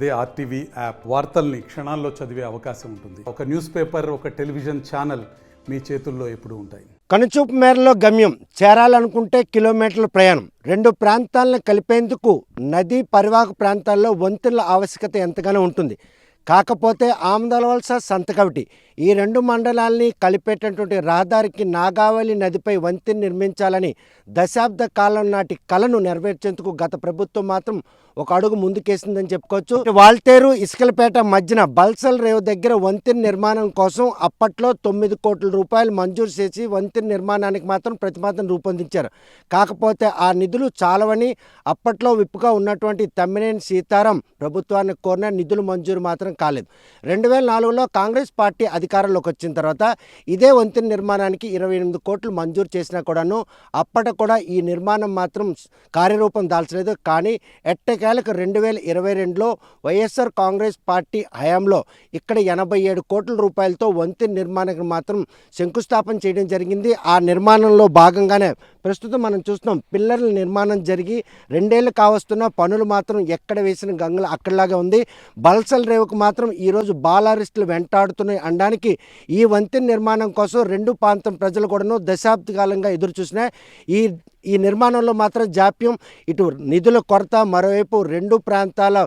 అదే RTV app వార్తల్ని క్షణాల్లో చదివే అవకాశం ఉంటుంది. ఒక న్యూస్ పేపర్, ఒక టెలివిజన్ ఛానల్ మీ చేతుల్లో ఎప్పుడూ ఉంటాయి. కనుచూపు మేరలో గమ్యం చేరాలనుకుంటే కిలోమీటర్ల ప్రయాణం. రెండు ప్రాంతాలను కలిపేందుకు నదీ పరివాహక ప్రాంతాల్లో వంతెనల ఆవశ్యకత ఎంతగానో ఉంటుంది. కాకపోతే ఆమదలవలస, సంతకవిటి ఈ రెండు మండలాల్ని కలిపేటటువంటి రహదారికి నాగావళి నదిపై వంతెన నిర్మించాలని దశాబ్ద కాలం నాటి కలను నెరవేర్చేందుకు గత ప్రభుత్వం మాత్రం ఒక అడుగు ముందుకేసిందని చెప్పుకోవచ్చు. వాల్తేరు, ఇసుకలపేట మధ్యన బల్సల్ రేవు దగ్గర వంతెన నిర్మాణం కోసం అప్పట్లో 9 కోట్ల రూపాయలు మంజూరు చేసి వంతెన నిర్మాణానికి మాత్రం ప్రతిపాదన రూపొందించారు. కాకపోతే ఆ నిధులు చాలవని అప్పట్లో విప్పుగా ఉన్నటువంటి తమ్మినేని సీతారాం ప్రభుత్వాన్ని కోరిన నిధులు మంజూరు మాత్రం కాలేదు. 2004లో కాంగ్రెస్ పార్టీ అధికారంలోకి వచ్చిన తర్వాత ఇదే వంతెన నిర్మాణానికి 28 కోట్లు మంజూరు చేసినా కూడాను అప్పటి కూడా ఈ నిర్మాణం మాత్రం కార్యరూపం దాల్చలేదు. కానీ ఎట్టకేలకు 2022లో వైఎస్ఆర్ కాంగ్రెస్ పార్టీ హయాంలో ఇక్కడ 87 కోట్ల రూపాయలతో వంతెన నిర్మాణానికి మాత్రం శంకుస్థాపన చేయడం జరిగింది. ఆ నిర్మాణంలో భాగంగానే ప్రస్తుతం మనం చూస్తున్నాం. పిల్లర్ల నిర్మాణం జరిగి 2 ఏళ్ళు కావస్తున్న పనులు మాత్రం ఎక్కడ వేసిన గంగలు అక్కడలాగే ఉంది. బల్సల్ రేవుకు మాత్రం ఈరోజు బాలారిస్టులు వెంటాడుతున్నాయి అనడానికి ఈ వంతెన నిర్మాణం కోసం రెండు ప్రాంతం ప్రజలు కూడాను దశాబ్ద కాలంగా ఎదురు చూసినా ఈ నిర్మాణంలో మాత్రం జాప్యం, ఇటు నిధుల కొరత, మరోవైపు రెండు ప్రాంతాల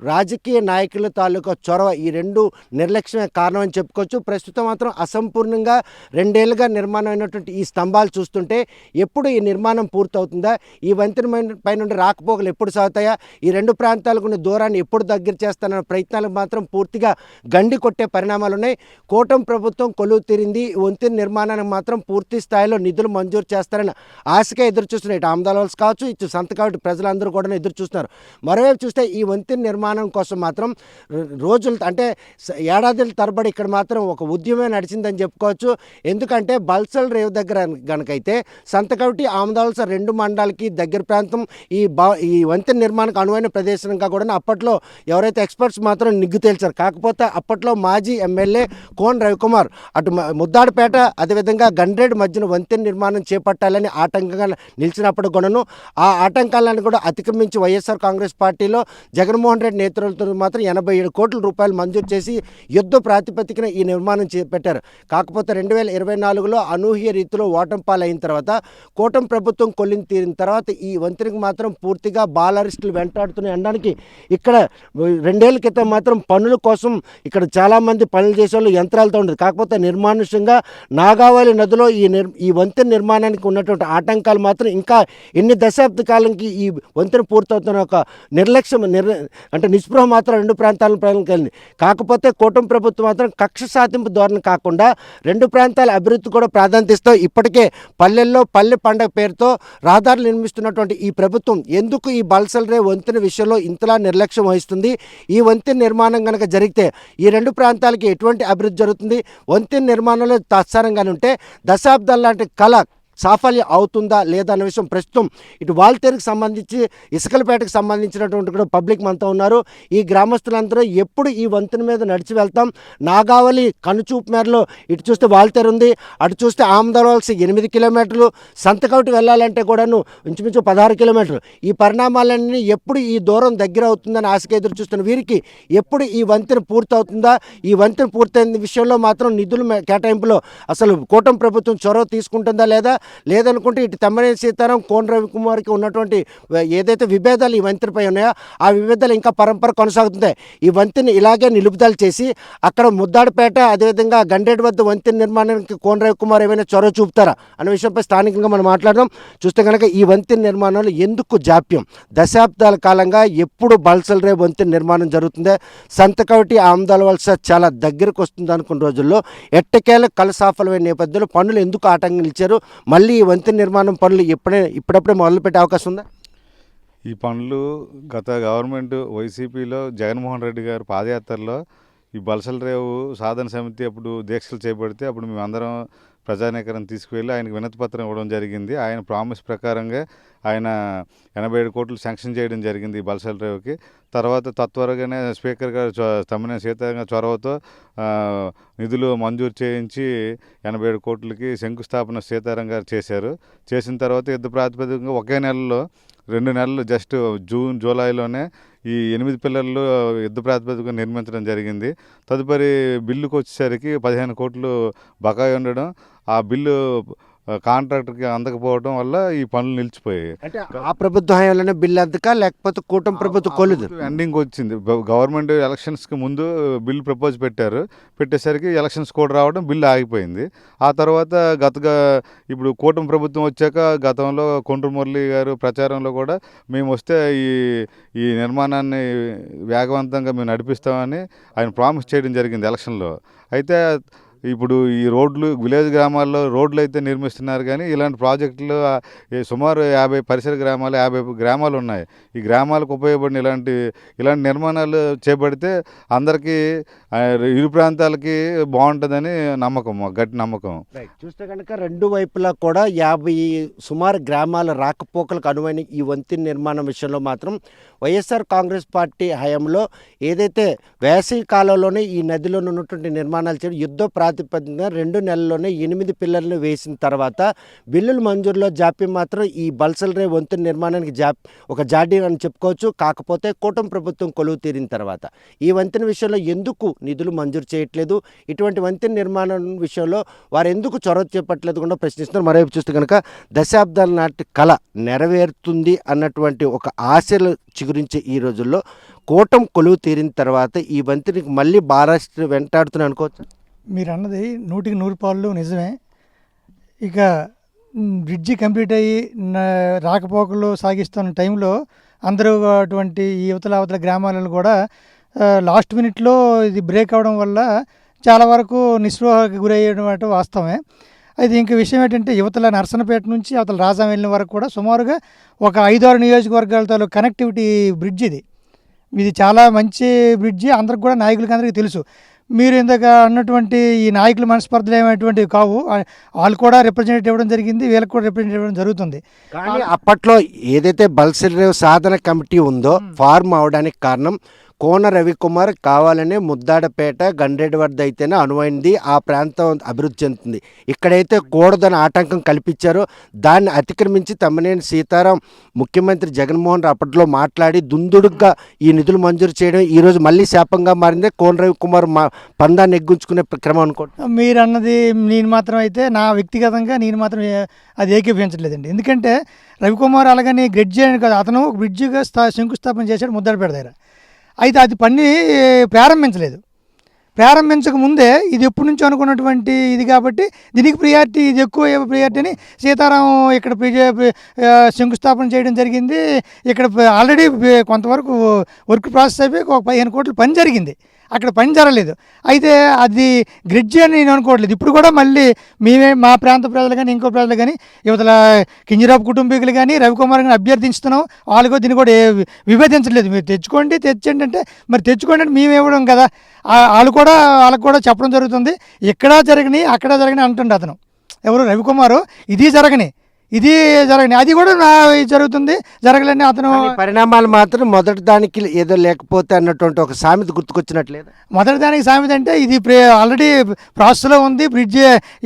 రాజకీయ నాయకుల తాలూకా చొరవ, ఈ రెండు నిర్లక్ష్యమే కారణం అని చెప్పుకోవచ్చు. ప్రస్తుతం మాత్రం అసంపూర్ణంగా 2 ఏళ్ళుగా నిర్మాణం అయినటువంటి ఈ స్తంభాలు చూస్తుంటే ఎప్పుడు ఈ నిర్మాణం పూర్తవుతుందా, ఈ వంతెన పై నుండి రాకపోకలు ఎప్పుడు సాగుతాయా, ఈ రెండు ప్రాంతాలకు ఉన్న దూరాన్ని ఎప్పుడు దగ్గర చేస్తానన్న ప్రయత్నాలకు మాత్రం పూర్తిగా గండి కొట్టే పరిణామాలు ఉన్నాయి. కూటమి ప్రభుత్వం కొలువు తీరింది. వంతెన నిర్మాణానికి మాత్రం పూర్తి స్థాయిలో నిధులు మంజూరు చేస్తారని ఆశగా ఎదురు చూస్తున్నారు. ఇటు ఆమదాలవలస కావచ్చు, ఇటు సంతకవిటి ప్రజలందరూ కూడా ఎదురు చూస్తున్నారు. మరోవైపు చూస్తే ఈ వంతెన నిర్మాణం కోసం మాత్రం రోజులు అంటే ఏడాదిల తరబడి ఇక్కడ మాత్రం ఒక ఉద్యమే నడిచిందని చెప్పుకోవచ్చు. ఎందుకంటే బల్సల్ రేవు దగ్గర గనకైతే సంతకవిటి, ఆమదాలవలస రెండు మండలాలకి దగ్గర ప్రాంతం. ఈ వంతెన నిర్మాణానికి అనువైన ప్రదేశంగా కూడా అప్పట్లో ఎవరైతే ఎక్స్పర్ట్స్ మాత్రం నిగ్గు తేల్చారు. కాకపోతే అప్పట్లో మాజీ ఎమ్మెల్యే కోన్ రవికుమార్ అటు ముద్దాడపేట అదేవిధంగా గండ్రేడ్ మధ్యన వంతెన నిర్మాణం చేపట్టాలని ఆటంకంగా నిలిచినప్పుడు కూడాను ఆ ఆటంకాలను కూడా అతిక్రమించి వైఎస్ఆర్ కాంగ్రెస్ పార్టీలో జగన్మోహన్ రెడ్డి నేతృత్వంతో మాత్రం 87 కోట్ల రూపాయలు మంజూరు చేసి యుద్ధ ప్రాతిపదికన ఈ నిర్మాణం చేపట్టారు. కాకపోతే 2024లో అనూహ్య రీతిలో ఓటమి పాలైన తర్వాత కూటమి ప్రభుత్వం కొల్లిని తీరిన తర్వాత ఈ వంతెనకు మాత్రం పూర్తిగా బాలారిస్టులు వెంటాడుతున్నాయి అనడానికి ఇక్కడ 2 ఏళ్ల క్రితం మాత్రం పనుల కోసం ఇక్కడ చాలామంది పనులు చేసేవాళ్ళు యంత్రాలతో ఉండదు. కాకపోతే నిర్మానుష్యంగా నాగావళి నదిలో ఈ వంతెన నిర్మాణానికి ఉన్నటువంటి ఆటంకాలు మాత్రం ఇంకా ఎన్ని దశాబ్ద కాలంకి ఈ వంతెన పూర్తవుతున్న ఒక నిర్లక్ష్యం అంటే నిస్పృహ మాత్రం రెండు ప్రాంతాల ప్రజలకు కలిగింది. కాకపోతే కూటమి ప్రభుత్వం మాత్రం కక్ష సాధింపు ధోరణి కాకుండా రెండు ప్రాంతాల అభివృద్ధి కూడా ప్రాధాన్యత ఇస్తూ ఇప్పటికే పల్లెల్లో పల్లె పండుగ పేరుతో రహదారులు నిర్మిస్తున్నటువంటి ఈ ప్రభుత్వం ఎందుకు ఈ బల్సల్ రేవు వంతెన విషయంలో ఇంతలా నిర్లక్ష్యం వహిస్తుంది? ఈ వంతెన నిర్మాణం కనుక జరిగితే ఈ రెండు ప్రాంతాలకి ఎటువంటి అభివృద్ధి జరుగుతుంది? వంతెన నిర్మాణంలో తత్సారంగానే ఉంటే దశాబ్దాల లాంటి కళ సాఫల్యం అవుతుందా లేదా అన్న విషయం ప్రస్తుతం ఇటు వాల్తేరుకు సంబంధించి ఇసుకలపేటకు సంబంధించినటువంటి కూడా పబ్లిక్ మనతో ఉన్నారు. ఈ గ్రామస్తులందరూ ఎప్పుడు ఈ వంతెన మీద నడిచి వెళ్తాం? నాగావళి కనుచూపు మేరలో ఇటు చూస్తే వాల్తేరు ఉంది, అటు చూస్తే ఆమదలవలస 8 కిలోమీటర్లు, సంతకవిటి వెళ్ళాలంటే కూడాను ఇంచుమించు 16 కిలోమీటర్లు. ఈ పరిణామాలన్నీ ఎప్పుడు ఈ దూరం దగ్గర అవుతుందని ఆశగా ఎదురు చూస్తున్న వీరికి ఎప్పుడు ఈ వంతెన పూర్తవుతుందా? ఈ వంతెన పూర్తయిన విషయంలో మాత్రం నిధుల కేటాయింపులో అసలు కూటమి ప్రభుత్వం చొరవ తీసుకుంటుందా లేదనుకుంటే ఇటు తమ్మినేని సీతారాం, కోన రవికుమార్కి ఉన్నటువంటి ఏదైతే విభేదాలు ఈ వంతెనపై ఉన్నాయో ఆ విభేదాలు ఇంకా పరంపర కొనసాగుతున్నాయి. ఈ వంతెన ఇలాగే నిలుపుదల చేసి అక్కడ ముద్దాడపేట అదేవిధంగా గండేడు వద్ద వంతెన నిర్మాణానికి కోన రవికుమార్ ఏమైనా చొరవ చూపుతారా అనే విషయంపై స్థానికంగా మనం మాట్లాడదాం. చూస్తే కనుక ఈ వంతెన నిర్మాణంలో ఎందుకు జాప్యం? దశాబ్దాల కాలంగా ఎప్పుడు బల్సల్ రేవు వంతెన నిర్మాణం జరుగుతుందే, సంతకవిటి ఆమదలవలస చాలా దగ్గరకు వస్తుంది అనుకున్న రోజుల్లో ఎట్టకేల కలసాఫలమైన నేపథ్యంలో పనులు ఎందుకు ఆటంకం నిలిచారు? మళ్ళీ ఈ వంతెన నిర్మాణం పనులు ఇప్పుడప్పుడే మొదలుపెట్టే అవకాశం ఉందా? ఈ పనులు గత గవర్నమెంట్ వైసీపీలో జగన్మోహన్ రెడ్డి గారు పాదయాత్రలో ఈ బల్సల్ రేవు సాధన సమితి అప్పుడు దీక్షలు చేపడితే అప్పుడు మేమందరం ప్రజానీకరణ తీసుకువెళ్ళి ఆయనకు వినతి పత్రం ఇవ్వడం జరిగింది. ఆయన ప్రామిస్ ప్రకారంగా ఆయన 87 కోట్లు శాంక్షన్ చేయడం జరిగింది ఈ బల్సల్ రేవుకి. తర్వాత తత్వరగానే స్పీకర్ గారు తమ్మినేని సీతారాం గారి చొరవతో నిధులు మంజూరు చేయించి 87 కోట్లకి శంకుస్థాపన సీతారాం గారు చేశారు. చేసిన తర్వాత యుద్ధ ప్రాతిపదికగా ఒకే నెలలో 2 నెలలు జస్ట్ జూన్ జూలైలోనే ఈ 8 పిల్లర్లు యుద్ధ ప్రాతిపదికగా నిర్మించడం జరిగింది. తదుపరి బిల్లుకు వచ్చేసరికి 15 కోట్లు బకాయి ఉండడం, ఆ బిల్లు కాంట్రాక్టర్కి అందకపోవడం వల్ల ఈ పనులు నిలిచిపోయాయి. అంటే ఆ ప్రభుత్వ హయాంలోనే బిల్లు అందక, లేకపోతే కూటమి ప్రభుత్వం కొలుదు ఎండింగ్ వచ్చింది. గవర్నమెంట్ ఎలక్షన్స్కి ముందు బిల్లు ప్రపోజ్ పెట్టేసరికి ఎలక్షన్స్ కూడా రావడం, బిల్లు ఆగిపోయింది. ఆ తర్వాత ఇప్పుడు కూటమి ప్రభుత్వం వచ్చాక గతంలో కొండ్రు మురళి గారు ప్రచారంలో కూడా మేము వస్తే ఈ నిర్మాణాన్ని వేగవంతంగా మేము నడిపిస్తామని ఆయన ప్రామిస్ చేయడం జరిగింది ఎలక్షన్లో. అయితే ఇప్పుడు ఈ రోడ్లు విలేజ్ గ్రామాల్లో రోడ్లు అయితే నిర్మిస్తున్నారు, కానీ ఇలాంటి ప్రాజెక్టులు సుమారు 50 పరిసర గ్రామాలు 50 గ్రామాలు ఉన్నాయి. ఈ గ్రామాలకు ఉపయోగపడిన ఇలాంటి నిర్మాణాలు చేపడితే అందరికీ ఇరు ప్రాంతాలకి బాగుంటుందని నమ్మకం, గట్టి నమ్మకం. చూస్తే కనుక రెండు వైపులా కూడా 50 సుమారు గ్రామాల రాకపోకలకు అనువైన ఈ వంతెన నిర్మాణం విషయంలో మాత్రం వైఎస్ఆర్ కాంగ్రెస్ పార్టీ హయాంలో ఏదైతే వేసవి కాలంలోనే ఈ నదిలో ఉన్నటువంటి నిర్మాణాలు చేయడం యుద్ధ ప్రాతిపదికన 2 నెలల్లోనే 8 పిల్లర్లు వేసిన తర్వాత బిల్లుల మంజూరులో జాప్యం మాత్రం ఈ బల్సల్ రేవు వంతెన నిర్మాణానికి ఒక జాడ్యం అని చెప్పుకోవచ్చు. కాకపోతే కూటమి ప్రభుత్వం కొలువు తీరిన తర్వాత ఈ వంతెన విషయంలో ఎందుకు నిధులు మంజూరు చేయట్లేదు, ఇటువంటి వంతెన నిర్మాణం విషయంలో వారు ఎందుకు చొరవ చేపట్టలేదు కూడా ప్రశ్నిస్తున్నారు. మరోవైపు చూస్తే కనుక దశాబ్దాల నాటి కళ నెరవేరుతుంది అన్నటువంటి ఒక ఆశలు చిగురించే ఈ రోజుల్లో కూటమి కొలువు తీరిన తర్వాత ఈ వంతెనకి మళ్ళీ బారాష్ట్ర వెంటాడుతున్నా అనుకోవచ్చు. మీరు అన్నది 100% నిజమే. ఇక బ్రిడ్జి కంప్లీట్ అయ్యి రాకపోకలు సాగిస్తున్న టైంలో అందరూ అటువంటి ఈ అవతల గ్రామాలలో కూడా లాస్ట్ మినిట్లో ఇది బ్రేక్ అవడం వల్ల చాలా వరకు నిస్పృహకి గురయ్యడం వాస్తవమే. అయితే ఇంక విషయం ఏంటంటే యువతల నర్సనపేట నుంచి అవతల రాజాం వెళ్ళిన వరకు కూడా సుమారుగా ఒక 5-6 నియోజకవర్గాలతో కనెక్టివిటీ బ్రిడ్జ్ ఇది చాలా మంచి బ్రిడ్జి. అందరికి కూడా నాయకులకి అందరికీ తెలుసు. మీరు ఇందాక అన్నటువంటి ఈ నాయకుల మనస్పర్ధలు ఏమైనటువంటివి కావు, వాళ్ళు కూడా రిప్రజెంటేటివ్ ఇవ్వడం జరిగింది, వీళ్ళకి కూడా రిప్రజెంటేటివ్ ఇవ్వడం జరుగుతుంది. కానీ అప్పట్లో ఏదైతే బల్సల్ రేవు సాధన కమిటీ ఉందో ఫార్మ్ అవడానికి కారణం కోన రవికుమార్ కావాలనే ముద్దాడపేట గండ్రేడ్ వద్ద అయితేనే అనువైంది, ఆ ప్రాంతం అభివృద్ధి చెందుతుంది, ఇక్కడైతే కూడదని ఆటంకం కల్పించారో దాన్ని అతిక్రమించి తమ్మినేని సీతారాం ముఖ్యమంత్రి జగన్మోహన్ రెడ్డి అప్పట్లో మాట్లాడి దుందుడుగ్గా ఈ నిధులు మంజూరు చేయడం ఈరోజు మళ్ళీ శాపంగా మారిందే కోన రవికుమార్ పందాన్ని ఎగ్గించుకునే క్రమం అనుకోండి. మీరు అన్నది నేను మాత్రం అయితే నా వ్యక్తిగతంగా నేను మాత్రం అది ఏకీభవించట్లేదండి. ఎందుకంటే రవికుమార్ అలాగని గ్రెడ్ చేయని కాదు, అతను ఒక బ్రిడ్జిగా శంకుస్థాపన చేశాడు ముద్దాడపేట దగ్గర. అయితే అది పని ప్రారంభించక ముందే ఇది ఎప్పటి నుంచో అనుకున్నటువంటి ఇది కాబట్టి దీనికి ప్రియారిటీ, ఇది ఎక్కువ ప్రియారిటీని సీతారాం ఇక్కడ శంకుస్థాపన చేయడం జరిగింది. ఇక్కడ ఆల్రెడీ కొంతవరకు వర్క్ ప్రాసెస్ అయిపోయి ఒక 15 కోట్ల పని జరిగింది, అక్కడ పని జరగలేదు. అయితే అది గ్రిడ్జి అని నేను అనుకోవట్లేదు. ఇప్పుడు కూడా మళ్ళీ మా ప్రాంత ప్రజలు కానీ ఇంకో ప్రజలు కానీ యువతల కింజరాపు కుటుంబీకులు కానీ రవికుమార్ గారిని అభ్యర్థించుతున్నాం. వాళ్ళకు దీన్ని కూడా విభేదించలేదు. మీరు తెచ్చుకోండి అంటే మరి తెచ్చుకోండి అంటే మేము ఇవ్వడం కదా, వాళ్ళకు కూడా చెప్పడం జరుగుతుంది. ఇక్కడ జరగని అక్కడ జరగని అంటుండే అతను ఎవరు రవికుమారు, ఇది జరగని అది కూడా జరుగుతుంది జరగలేని అతను పరిణామాలు మాత్రం మొదటి దానికి ఏదో లేకపోతే అన్నటువంటి ఒక సామెత గుర్తుకొచ్చినట్లేదు. మొదటి దానికి సామెత అంటే ఇది ఆల్రెడీ ప్రాసెస్లో ఉంది, బ్రిడ్జ్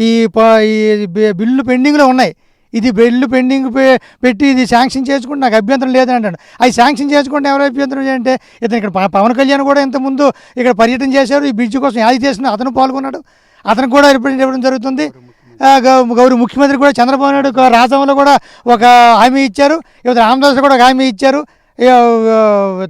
ఈ బిల్లు పెండింగ్లో ఉన్నాయి, ఇది బిల్లు పెండింగ్ పెట్టి ఇది శాంక్షన్ చేసుకుంటే నాకు అభ్యంతరం లేదని అంటాడు. అది శాంక్షన్ చేసుకుంటే ఎవరు అభ్యంతరం అంటే ఇతను ఇక్కడ పవన్ కళ్యాణ్ కూడా ఇంతకుముందు ఇక్కడ పర్యటన చేశారు, ఈ బ్రిడ్జ్ కోసం యాది చేసిన అతను పాల్గొన్నాడు, అతను కూడా రిప్రజెంట్ ఇవ్వడం జరుగుతుంది. గౌరవ ముఖ్యమంత్రి కూడా చంద్రబాబు నాయుడు రాజ్యంలో కూడా ఒక హామీ ఇచ్చారు, ఇవతల రామదాస్ కూడా ఒక హామీ ఇచ్చారు.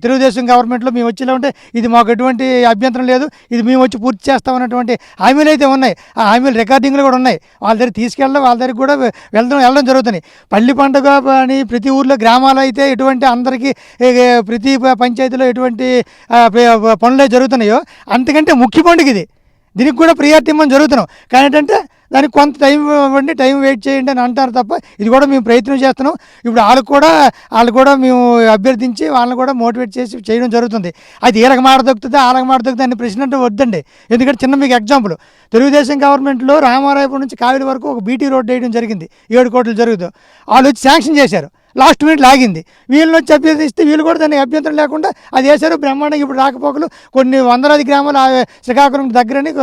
తెలుగుదేశం గవర్నమెంట్లో మేము వచ్చేలా ఉంటే ఇది మాకు ఎటువంటి అభ్యంతరం లేదు, ఇది మేము వచ్చి పూర్తి చేస్తామన్నటువంటి హామీలు అయితే ఉన్నాయి. ఆ హామీలు రికార్డింగ్లు కూడా ఉన్నాయి. వాళ్ళ దగ్గర తీసుకెళ్ళడం, వాళ్ళ దగ్గర కూడా వెళ్ళడం జరుగుతుంది. పల్లి పండుగ అని ప్రతి ఊర్లో గ్రామాలు అయితే ఎటువంటి అందరికీ ప్రతి పంచాయతీలో ఎటువంటి పనులు జరుగుతున్నాయో అంతకంటే ముఖ్య పండుగ ఇది, దీనికి కూడా ప్రియారిటీ ఇవ్వడం జరుగుతున్నాం. కానీ ఏంటంటే దానికి కొంత టైం ఇవ్వండి, టైం వెయిట్ చేయండి అని అంటారు తప్ప ఇది కూడా మేము ప్రయత్నం చేస్తున్నాం. ఇప్పుడు వాళ్ళు కూడా మేము అభ్యర్థించి వాళ్ళని కూడా మోటివేట్ చేసి చేయడం జరుగుతుంది. అది వీళ్ళకి మాట దొక్కుతుంది వాళ్ళకి మాట దొక్కుతుంది అని ప్రశ్న అంటే వద్దండి. ఎందుకంటే చిన్న మీకు ఎగ్జాంపుల్, తెలుగుదేశం గవర్నమెంట్లో రామారాయపురం నుంచి కావేరి వరకు ఒక బీటీ రోడ్ వేయడం జరిగింది, 7 కోట్లు జరుగుతుంది. వాళ్ళు వచ్చి శాంక్షన్ చేశారు. లాస్ట్ మినిట్ లాగింది. వీళ్ళని వచ్చి అభ్యర్థిస్తే వీళ్ళు కూడా దానికి అభ్యంతరం లేకుండా అది వేశారు బ్రహ్మాండంగా. ఇప్పుడు రాకపోకలు కొన్ని వందలాది గ్రామాలు శ్రీకాకుళం దగ్గరని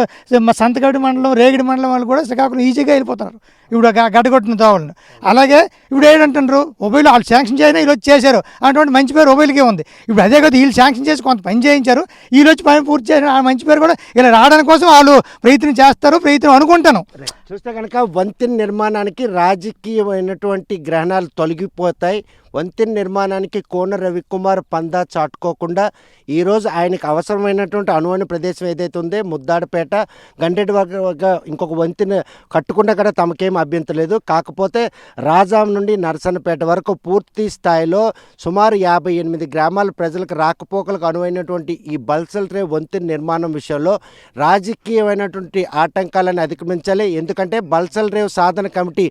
సంతగడి మండలం, రేగిడి మండలం వాళ్ళు కూడా శ్రీకాకుళం ఈజీగా వెళ్ళిపోతున్నారు ఇప్పుడు గడ్డగొట్టిన తోవలను. అలాగే ఇప్పుడు ఏంటంటారు, మొబైల్ వాళ్ళు శాంక్షన్ చేసినా వీళ్ళు వచ్చి చేశారు అటువంటి మంచి పేరు మొబైల్కే ఉంది. ఇప్పుడు అదే కదా వీళ్ళు శాంక్షన్ చేసి కొంత పని చేయించారు, వీళ్ళు వచ్చి పని పూర్తి చేసిన ఆ మంచి పేరు కూడా ఇలా రావడానికి కోసం వాళ్ళు ప్రయత్నం చేస్తారు, ప్రయత్నం అనుకుంటాను. చూస్తే కనుక వంతెన నిర్మాణానికి రాజకీయమైనటువంటి గ్రహణాలు తొలగిపోతాయి. వంతెన నిర్మాణానికి కోన రవికుమార్ పందా చాటుకోకుండా ఈరోజు ఆయనకు అవసరమైనటువంటి అనువైన ప్రదేశం ఏదైతే ఉందో ముద్దాడపేట గండెడి వద్ద ఇంకొక వంతెన కట్టుకున్నా కూడా తమకేం అభ్యంతరం లేదు. కాకపోతే రాజాం నుండి నరసన్నపేట వరకు పూర్తి స్థాయిలో సుమారు 58 గ్రామాల ప్రజలకు రాకపోకలకు అనువైనటువంటి ఈ బల్సల్ రేవ్ వంతెన నిర్మాణం విషయంలో రాజకీయమైనటువంటి ఆటంకాలను అధిగమించాలి. ఎందుకంటే బల్సల్ రేవ్ సాధన కమిటీ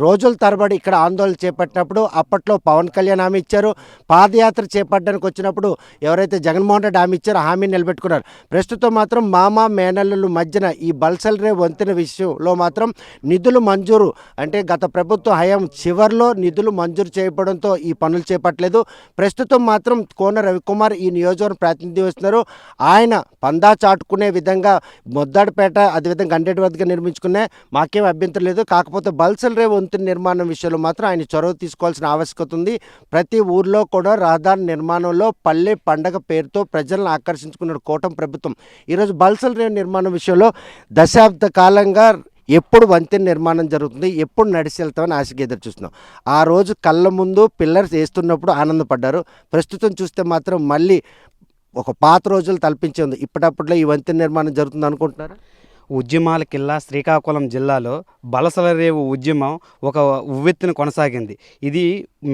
రోజుల తరబడి ఇక్కడ ఆందోళన చేపట్టినప్పుడు అప్పట్లో పవన్ కళ్యాణ్ హామీ ఇచ్చారు. పాదయాత్ర చేపట్టడానికి వచ్చినప్పుడు ఎవరైతే జగన్మోహన్ రెడ్డి హామీ ఇచ్చారో హామీ నిలబెట్టుకున్నారు. ప్రస్తుతం మాత్రం మామ మేనల్లుల మధ్యన ఈ బల్సల్ రేవ్ వంతెన విషయంలో మాత్రం నిధులు మంజూరు అంటే గత ప్రభుత్వ హయాం చివరిలో నిధులు మంజూరు చేయబడంతో ఈ పనులు చేపట్టలేదు. ప్రస్తుతం మాత్రం కోన రవికుమార్ ఈ నియోజకవర్గం ప్రాతినిధ్యం వస్తున్నారు. ఆయన పందా చాటుకునే విధంగా ముద్దాడపేట అదేవిధంగా గండేటి వద్దగా నిర్మించుకునే మాకేం అభ్యంతరం లేదు. కాకపోతే బల్సల్ రేవ్ వంతెన నిర్మాణం విషయంలో మాత్రం ఆయన చొరవ తీసుకోవాల్సిన ఆవశ్యకత ఉంది. ప్రతి ఊర్లో కూడా రహదారి నిర్మాణంలో పల్లె పండగ పేరుతో ప్రజలను ఆకర్షించుకున్న కూటమి ప్రభుత్వం ఈరోజు బల్సల్ రేవ్ నిర్మాణం విషయంలో దశాబ్ద కాలంగా ఎప్పుడు వంతెన నిర్మాణం జరుగుతుంది, ఎప్పుడు నడిచి వెళ్తామని ఆశగా ఎదురు చూస్తున్నాం. ఆ రోజు కళ్ళ ముందు పిల్లర్స్ వేస్తున్నప్పుడు ఆనందపడ్డారు. ప్రస్తుతం చూస్తే మాత్రం మళ్ళీ ఒక పాత రోజులు తలపించి ఉంది. ఇప్పటప్పట్లో ఈ వంతెన నిర్మాణం జరుగుతుంది అనుకుంటున్నారా? ఉద్యమాల కిల్లా శ్రీకాకుళం జిల్లాలో బలసల రేవు ఉద్యమం ఒక ఉవ్వెత్తున కొనసాగింది. ఇది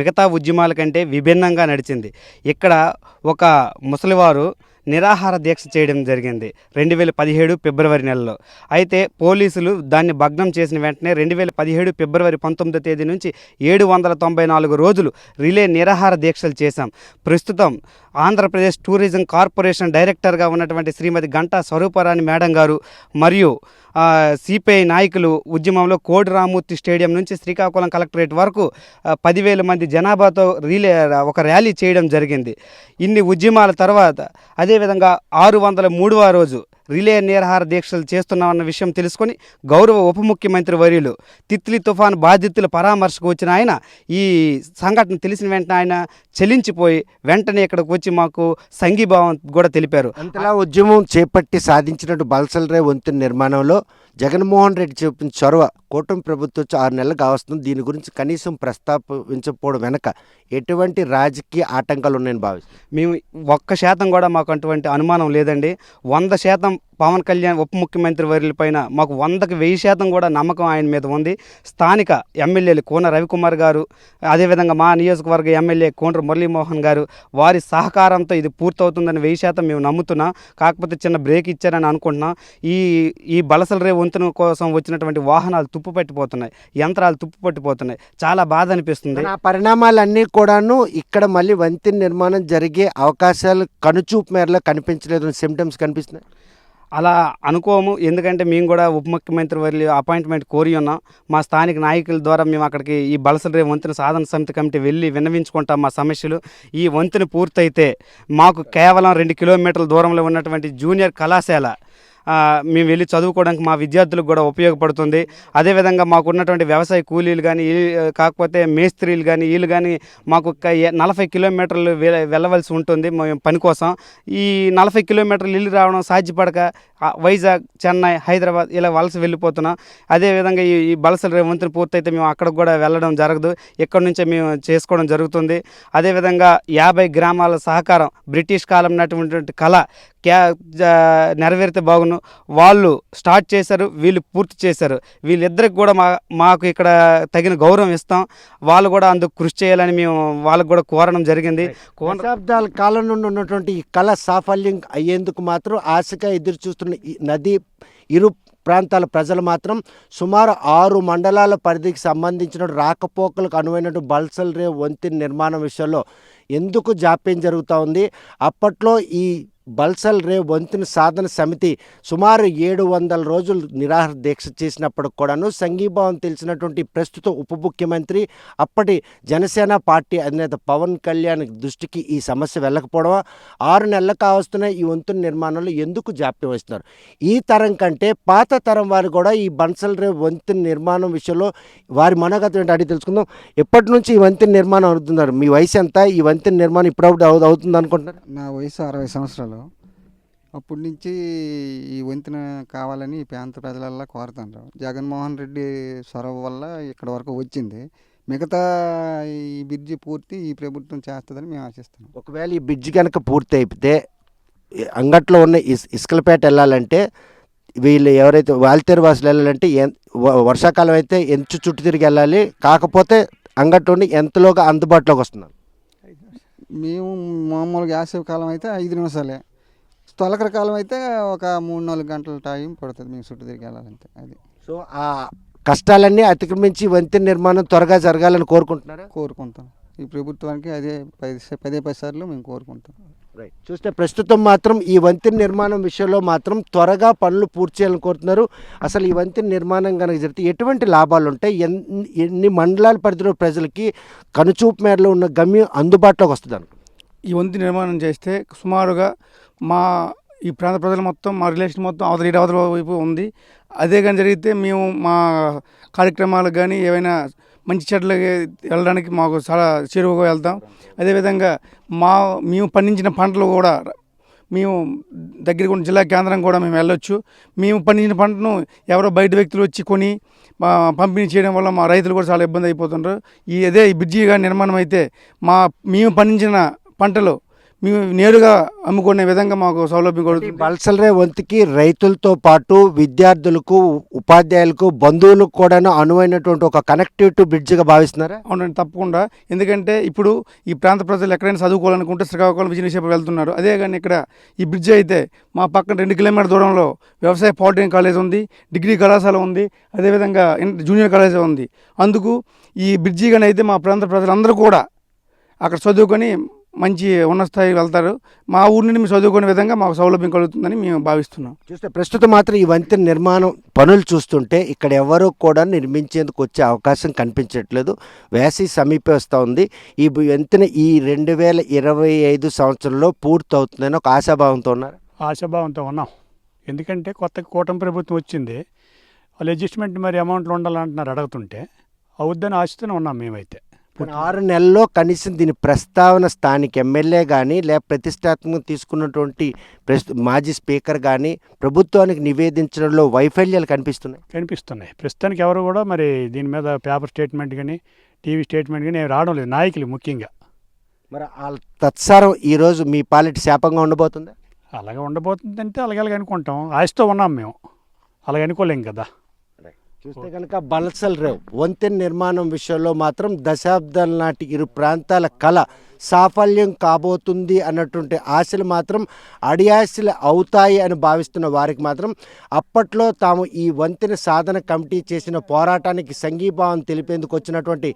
మిగతా ఉద్యమాల కంటే విభిన్నంగా నడిచింది. ఇక్కడ ఒక ముసలివారు నిరాహార దీక్ష చేయడం జరిగింది 2017 ఫిబ్రవరి నెలలో. అయితే పోలీసులు దాన్ని భగ్నం చేసిన వెంటనే 2017 ఫిబ్రవరి 19వ తేదీ నుంచి 794 రోజులు రిలే నిరాహార దీక్షలు చేశాం. ప్రస్తుతం ఆంధ్రప్రదేశ్ టూరిజం కార్పొరేషన్ డైరెక్టర్గా ఉన్నటువంటి శ్రీమతి గంటా స్వరూపరాణి మేడం గారు మరియు సిపిఐ నాయకులు ఉద్యమంలో కోడి రామూర్తి స్టేడియం నుంచి శ్రీకాకుళం కలెక్టరేట్ వరకు 10,000 మంది జనాభాతో ఒక ర్యాలీ చేయడం జరిగింది. ఇన్ని ఉద్యమాల తర్వాత అదేవిధంగా 603వ రోజు రిలే నిరాహార దీక్షలు చేస్తున్నామన్న విషయం తెలుసుకొని గౌరవ ఉప ముఖ్యమంత్రి వర్యులు తిత్లీ తుఫాను బాధితుల పరామర్శకు వచ్చిన ఆయన ఈ సంఘటన తెలిసిన వెంటనే ఆయన చెలించిపోయి వెంటనే ఇక్కడికి వచ్చి మాకు సంఘీభావం కూడా తెలిపారు. అంతలా ఉద్యమం చేపట్టి సాధించినట్టు బల్సల్ రేవ్ వంతెన నిర్మాణంలో జగన్మోహన్ రెడ్డి చూపిన చొరవ కూటమి ప్రభుత్వం 6 నెలలు కావస్తుంది. దీని గురించి కనీసం ప్రస్తావించకపోవడం వెనక ఎటువంటి రాజకీయ ఆటంకాలు ఉన్నాయని భావిస్తాం. మేము 1% కూడా మాకు అటువంటి అనుమానం లేదండి. 100% పవన్ కళ్యాణ్ ఉప ముఖ్యమంత్రి వర్యుల పైన మాకు 100కి 1000% కూడా నమ్మకం ఆయన మీద ఉంది. స్థానిక ఎమ్మెల్యేలు కోన రవికుమార్ గారు అదేవిధంగా మా నియోజకవర్గ ఎమ్మెల్యే కోండ్ర మురళీమోహన్ గారు వారి సహకారంతో ఇది పూర్తవుతుందని 1000% మేము నమ్ముతున్నాం. కాకపోతే చిన్న బ్రేక్ ఇచ్చారని అనుకుంటున్నాం. ఈ బలసల రేవు వంతెన కోసం వచ్చినటువంటి వాహనాలు తుప్పు పట్టిపోతున్నాయి, యంత్రాలు తుప్పు పట్టిపోతున్నాయి. చాలా బాధ అనిపిస్తుంది. ఆ పరిణామాలన్నీ కూడాను ఇక్కడ మళ్ళీ వంతెన నిర్మాణం జరిగే అవకాశాలు కనుచూపు మేరలో కనిపించలేదు, సిమ్టమ్స్ కనిపిస్తున్నాయి. అలా అనుకోము. ఎందుకంటే మేము కూడా ఉప ముఖ్యమంత్రి వారి అపాయింట్మెంట్ కోరి ఉన్నాం. మా స్థానిక నాయకుల ద్వారా మేము అక్కడికి ఈ బలసల రేవు వంతెన సాధన సమితి కమిటీ వెళ్ళి విన్నవించుకుంటాం మా సమస్యలు. ఈ వంతెన పూర్తయితే మాకు కేవలం 2 కిలోమీటర్ల దూరంలో ఉన్నటువంటి జూనియర్ కళాశాల మేము వెళ్ళి చదువుకోవడానికి మా విద్యార్థులకు కూడా ఉపయోగపడుతుంది. అదేవిధంగా మాకు ఉన్నటువంటి వ్యవసాయ కూలీలు కానీ కాకపోతే మేస్త్రీలు కానీ వీళ్ళు కానీ మాకు 40 కిలోమీటర్లు వెళ్ళవలసి ఉంటుంది పని కోసం. ఈ 40 కిలోమీటర్లు ఇల్లు రావడం సాధ్యపడక వైజాగ్, చెన్నై, హైదరాబాద్ ఇలా వలస వెళ్ళిపోతున్నాం. అదేవిధంగా ఈ బలసల రేవు వంతెన పూర్తయితే మేము అక్కడికి కూడా వెళ్ళడం జరగదు, ఇక్కడి నుంచే మేము చేసుకోవడం జరుగుతుంది. అదేవిధంగా 50 గ్రామాల సహకారం బ్రిటిష్ కాలం నాటినటువంటి కళ నెరవేరితే బాగును. వాళ్ళు స్టార్ట్ చేశారు, వీళ్ళు పూర్తి చేశారు. వీళ్ళిద్దరికి కూడా మాకు ఇక్కడ తగిన గౌరవం ఇస్తాం. వాళ్ళు కూడా అందుకు కృషి చేయాలని మేము వాళ్ళకు కూడా కోరడం జరిగింది. దశాబ్దాల కాలం నుండి ఉన్నటువంటి ఈ కళ సాఫల్యం అయ్యేందుకు మాత్రం ఆశగా ఎదురు చూస్తున్న ఈ నది ఇరు ప్రాంతాల ప్రజలు మాత్రం సుమారు 6 మండలాల పరిధికి సంబంధించిన రాకపోకలకు అనువైనటువంటి బల్సల్ రేవ్ వంతెన నిర్మాణం విషయంలో ఎందుకు జాప్యం జరుగుతూ ఉంది? అప్పట్లో ఈ బల్సల్ రేవ్ వంతెన సాధన సమితి సుమారు 700 రోజులు నిరాహార దీక్ష చేసినప్పటికి కూడాను సంఘీభావం తెలిసినటువంటి ప్రస్తుత ఉప ముఖ్యమంత్రి అప్పటి జనసేన పార్టీ అధినేత పవన్ కళ్యాణ్ దృష్టికి ఈ సమస్య వెళ్ళకపోవడం, 6 నెలలు కావస్తున్న ఈ వంతెన నిర్మాణంలో ఎందుకు జాప్యం వస్తున్నారు? ఈ తరం కంటే పాత తరం వారు కూడా ఈ బల్సల్ రేవ్ వంతెన నిర్మాణం విషయంలో వారి మనోగతం ఏంటో అడిగి తెలుసుకుందాం. ఎప్పటి నుంచి ఈ వంతెన నిర్మాణం అవుతున్నారు? మీ వయసు ఎంత? ఈ వంతెన నిర్మాణం ఇప్పుడప్పుడు అవుతుంది అనుకుంటున్నారు? నా వయసు 60 సంవత్సరాలు. అప్పటి నుంచి ఈ వంతెన కావాలని ఈ ప్రాంత ప్రజలల్లా కోరుతున్నారు. జగన్మోహన్ రెడ్డి చొరవ వల్ల ఇక్కడ వరకు వచ్చింది. మిగతా ఈ బ్రిడ్జి పూర్తి ఈ ప్రభుత్వం చేస్తుందని మేము ఆశిస్తున్నాం. ఒకవేళ ఈ బ్రిడ్జి కనుక పూర్తి అయిపోతే అంగట్లో ఉన్న ఇసుకలపేట వెళ్ళాలంటే వీళ్ళు ఎవరైతే వాల్తేరు వాసులు వెళ్ళాలంటే వర్షాకాలం అయితే ఎంచు చుట్టూ తిరిగి వెళ్ళాలి. కాకపోతే అంగట్లో ఎంతలోగా అందుబాటులోకి వస్తున్నారు? మేము మామూలుగా వేసవి కాలం అయితే 5 నిమిషాలే, తొలకర కాలం అయితే ఒక 3-4 గంటల టైం పడుతుంది మేము చుట్టూ తిరిగి వెళ్ళాలంటే. అది సో ఆ కష్టాలన్నీ అతిక్రమించి వంతెన నిర్మాణం త్వరగా జరగాలని కోరుకుంటున్నారా? కోరుకుంటాం. ఈ ప్రభుత్వానికి అదే 10 సార్లు మేము కోరుకుంటాం. రైట్. చూస్తే ప్రస్తుతం మాత్రం ఈ వంతెన నిర్మాణం విషయంలో మాత్రం త్వరగా పనులు పూర్తి చేయాలని కోరుతున్నారు. అసలు ఈ వంతెన నిర్మాణం కనుక జరిగితే ఎటువంటి లాభాలు ఉంటాయి? ఎన్ని మండలాల పరిధిలో ప్రజలకి కనుచూపు మేరలో ఉన్న గమ్యం అందుబాటులోకి వస్తుంది? ఈ వంతెన నిర్మాణం చేస్తే సుమారుగా మా ఈ ప్రాంత ప్రజలు మొత్తం, మా రిలేషన్ మొత్తం అవతల వైపు ఉంది. అదే కానీ జరిగితే మేము మా కార్యక్రమాలకు కానీ ఏవైనా మంచి చెట్లకి వెళ్ళడానికి మాకు చాలా చేరువగా వెళ్తాం. అదేవిధంగా మేము పండించిన పంటలు కూడా మేము దగ్గరికి ఉన్న జిల్లా కేంద్రం కూడా మేము వెళ్ళొచ్చు. మేము పండించిన పంటను ఎవరో బయట వ్యక్తులు వచ్చి కొని పంపిణీ చేయడం వల్ల మా రైతులు కూడా చాలా ఇబ్బంది అయిపోతుంటారు. ఈ బ్రిడ్జిగా నిర్మాణం అయితే మేము పండించిన పంటలు మేము నేరుగా అమ్ముకునే విధంగా మాకు సౌలభ్యం కలుగుతుంది. బల్సల్ రేవ్ వంతెనకి రైతులతో పాటు విద్యార్థులకు, ఉపాధ్యాయులకు, బంధువులకు కూడా అనువైనటువంటి ఒక కనెక్టివిటీ బ్రిడ్జిగా భావిస్తున్నారా? అవునండి, తప్పకుండా. ఎందుకంటే ఇప్పుడు ఈ ప్రాంత ప్రజలు ఎక్కడైనా చదువుకోవాలనుకుంటే శ్రీకాకుళం, విజయనగరం వెళ్తున్నారు. అదే కానీ ఇక్కడ ఈ బ్రిడ్జి అయితే మా పక్కన 2 కిలోమీటర్ల దూరంలో వ్యవసాయ పాలిటెక్నిక్ కాలేజ్ ఉంది, డిగ్రీ కళాశాల ఉంది, అదేవిధంగా జూనియర్ కాలేజ్ ఉంది. అందుకు ఈ బ్రిడ్జి కానీ అయితే మా ప్రాంత ప్రజలందరూ కూడా అక్కడ చదువుకొని మంచి ఉన్నత స్థాయికి వెళ్తారు. మా ఊరి నుండి మేము చదువుకునే విధంగా మాకు సౌలభ్యం కలుగుతుందని మేము భావిస్తున్నాం. చూస్తే ప్రస్తుతం మాత్రం ఈ వంతెన నిర్మాణం పనులు చూస్తుంటే ఇక్కడ ఎవరూ కూడా నిర్మించేందుకు వచ్చే అవకాశం కనిపించట్లేదు. వేసవి సమీపిస్తూ ఉంది. ఈ వంతెన ఈ 2025 సంవత్సరంలో పూర్తి అవుతుందని ఒక ఆశాభావంతో ఉన్నారు. ఆశాభావంతో ఉన్నాం. ఎందుకంటే కొత్త కూటమి ప్రభుత్వం వచ్చింది, వాళ్ళు అడ్జస్ట్మెంట్ మరి అమౌంట్లు ఉండాలంటున్నారు అడుగుతుంటే, అవుద్దని ఆశతోనే ఉన్నాం మేమైతే. 6 నెలల్లో కనీసం దీని ప్రస్తావన స్థానిక ఎమ్మెల్యే కానీ లేక ప్రతిష్టాత్మకంగా తీసుకున్నటువంటి మాజీ స్పీకర్ కానీ ప్రభుత్వానికి నివేదించడంలో వైఫల్యాలు కనిపిస్తున్నాయి. ప్రస్తుతానికి ఎవరు కూడా మరి దీని మీద పేపర్ స్టేట్మెంట్ కానీ టీవీ స్టేట్మెంట్ కానీ రావడం లేదు, నాయకులు ముఖ్యంగా. మరి తత్సారం ఈరోజు మీ పాలిటి శాపంగా ఉండబోతుందా? అలాగే ఉండబోతుందంటే అలాగే అనుకుంటాం. ఆశతో ఉన్నాం మేము, అలాగే అనుకోలేం కదా. చూస్తే కనుక బల్సల్ రేవ్ వంతెన నిర్మాణం విషయంలో మాత్రం దశాబ్దాల నాటి ఇరు ప్రాంతాల కళ సాఫల్యం కాబోతుంది అన్నటువంటి ఆశలు మాత్రం అడియాశలు అవుతాయి అని భావిస్తున్న వారికి మాత్రం అప్పట్లో తాము ఈ వంతెన సాధన కమిటీ చేసిన పోరాటానికి సంఘీభావం తెలిపేందుకు వచ్చినటువంటి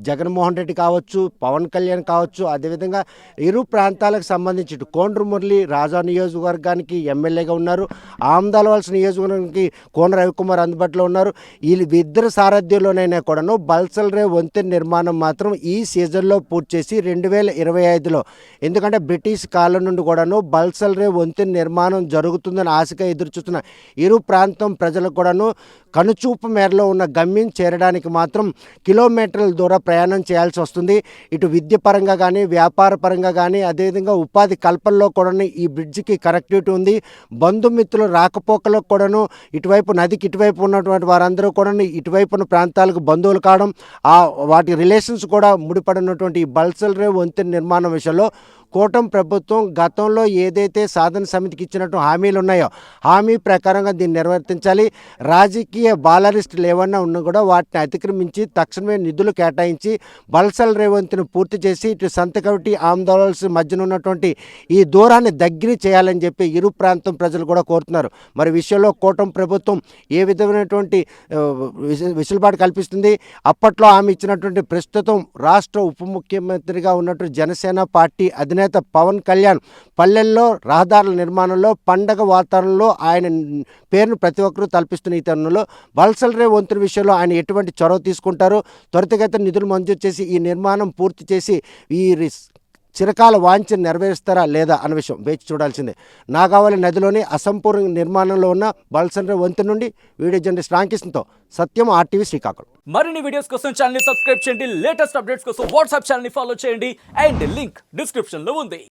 జగన్మోహన్ రెడ్డి కావచ్చు, పవన్ కళ్యాణ్ కావచ్చు, అదేవిధంగా ఇరు ప్రాంతాలకు సంబంధించి కోండ్రు మురళి రాజా నియోజకవర్గానికి ఎమ్మెల్యేగా ఉన్నారు, ఆమదాలవలస నియోజకవర్గానికి కోన రవికుమార్ అందుబాటులో ఉన్నారు. వీళ్ళిద్దరు సారథ్యంలోనైనా కూడాను బల్సల్ రేవ్ వంతెన నిర్మాణం మాత్రం ఈ సీజన్లో పూర్తి చేసి 2025లో, ఎందుకంటే బ్రిటిష్ కాలం నుండి కూడాను బల్సల్ రేవ్ వంతెన నిర్మాణం జరుగుతుందని ఆశగా ఎదురుచూస్తున్న ఇరు ప్రాంతం ప్రజలకు కూడాను కనుచూపు మేరలో ఉన్న గమ్యం చేరడానికి మాత్రం కిలోమీటర్ల దూరం ప్రయాణం చేయాల్సి వస్తుంది. ఇటు విద్య పరంగా కానీ, వ్యాపార పరంగా కానీ, అదేవిధంగా ఉపాధి కల్పనలో కూడా ఈ బ్రిడ్జికి కనెక్టివిటీ ఉంది. బంధుమిత్రులు రాకపోకలకు కూడాను ఇటువైపు నదికి ఇటువైపు ఉన్నటువంటి వారందరూ కూడా ఇటువైపున్న ప్రాంతాలకు బంధువులు కావడం, వాటి రిలేషన్స్ కూడా ముడిపడినటువంటి ఈ బల్సల్ రేవ్ వంతెన నిర్మాణం విషయంలో కూటమి ప్రభుత్వం గతంలో ఏదైతే సాధన సమితికి ఇచ్చినట్టు హామీలు ఉన్నాయో హామీ ప్రకారంగా దీన్ని నిర్వర్తించాలి. రాజకీయ బాలరిస్టులు ఏమన్నా ఉన్నా కూడా వాటిని అతిక్రమించి తక్షణమే నిధులు కేటాయించి బల్సల్ రేవ్ వంతెన పూర్తి చేసి ఇటు సంతకవిటి ఆమదాలవలస మధ్యన ఉన్నటువంటి ఈ దూరాన్ని దగ్గర చేయాలని చెప్పి ఇరు ప్రాంతం ప్రజలు కూడా కోరుతున్నారు. మరి విషయంలో కూటమి ప్రభుత్వం ఏ విధమైనటువంటి వెసులుబాటు కల్పిస్తుంది? అప్పట్లో ఆమె ఇచ్చినటువంటి ప్రస్తుతం రాష్ట్ర ఉప ముఖ్యమంత్రిగా ఉన్నటువంటి జనసేన పార్టీ అధినేత అధినేత పవన్ కళ్యాణ్ పల్లెల్లో రహదారుల నిర్మాణంలో పండగ వాతావరణంలో ఆయన పేరును ప్రతి ఒక్కరూ తలపిస్తున్న ఈ తరుణంలో బలసలరేవు వంతెన విషయంలో ఆయన ఎటువంటి చొరవ తీసుకుంటారు, త్వరితగతిన నిధులు మంజూరు చేసి ఈ నిర్మాణం పూర్తి చేసి ఈ చిరకాల వాంఛను నెరవేరుస్తారా లేదా అన్న విషయం వేచి చూడాల్సిందే. నాగావళి నదిలోని అసంపూర్ణ నిర్మాణంలో ఉన్న బలసలరేవు వంతెన నుండి వీడియో జర్నలిస్ట్ రామకృష్ణతో సత్యం, RTV, శ్రీకాకుళం. మరిన్ని వీడియోస్ కోసం ఛానల్ ని సబ్స్క్రైబ్ చేయండి, లేటెస్ట్ అప్డేట్స్ కోసం వాట్సాప్ ఛానల్ ని ఫాలో చేయండి అండ్ లింక్ డిస్క్రిప్షన్ లో ఉంది.